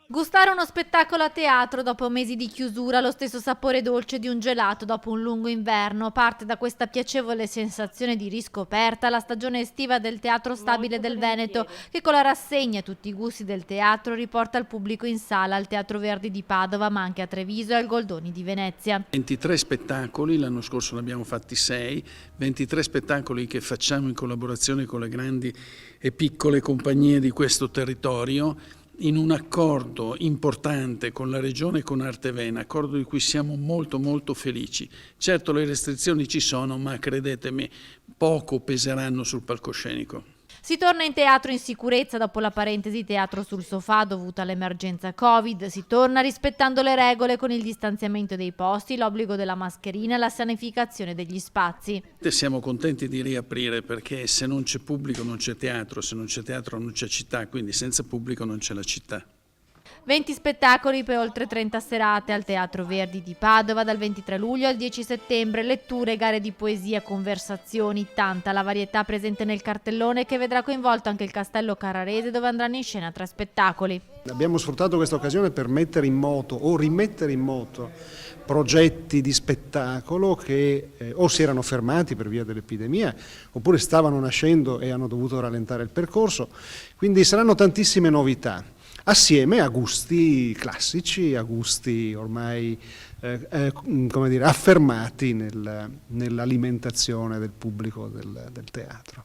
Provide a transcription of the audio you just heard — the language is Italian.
Gustare uno spettacolo a teatro dopo mesi di chiusura, lo stesso sapore dolce di un gelato dopo un lungo inverno. Parte da questa piacevole sensazione di riscoperta la stagione estiva del Teatro Stabile del Veneto, che con la rassegna Tutti i gusti del teatro riporta il pubblico in sala al Teatro Verdi di Padova, ma anche a Treviso e al Goldoni di Venezia. 23 spettacoli, l'anno scorso ne abbiamo fatti 6, 23 spettacoli che facciamo in collaborazione con le grandi e piccole compagnie di questo territorio, in un accordo importante con la Regione e con Artevena, accordo di cui siamo molto felici. Certo le restrizioni ci sono, ma credetemi, poco peseranno sul palcoscenico. Si torna in teatro in sicurezza dopo la parentesi teatro sul sofà dovuta all'emergenza Covid. Si torna rispettando le regole con il distanziamento dei posti, l'obbligo della mascherina e la sanificazione degli spazi. Siamo contenti di riaprire perché se non c'è pubblico non c'è teatro, se non c'è teatro non c'è città, quindi senza pubblico non c'è la città. 20 spettacoli per oltre 30 serate al Teatro Verdi di Padova dal 23 luglio al 10 settembre, letture, gare di poesia, conversazioni, tanta la varietà presente nel cartellone che vedrà coinvolto anche il Castello Carrarese dove andranno in scena 3 spettacoli. Abbiamo sfruttato questa occasione per mettere in moto o rimettere in moto progetti di spettacolo che o si erano fermati per via dell'epidemia oppure stavano nascendo e hanno dovuto rallentare il percorso, quindi saranno tantissime novità. Assieme a gusti classici, a gusti ormai come dire, affermati nell'alimentazione del pubblico del teatro.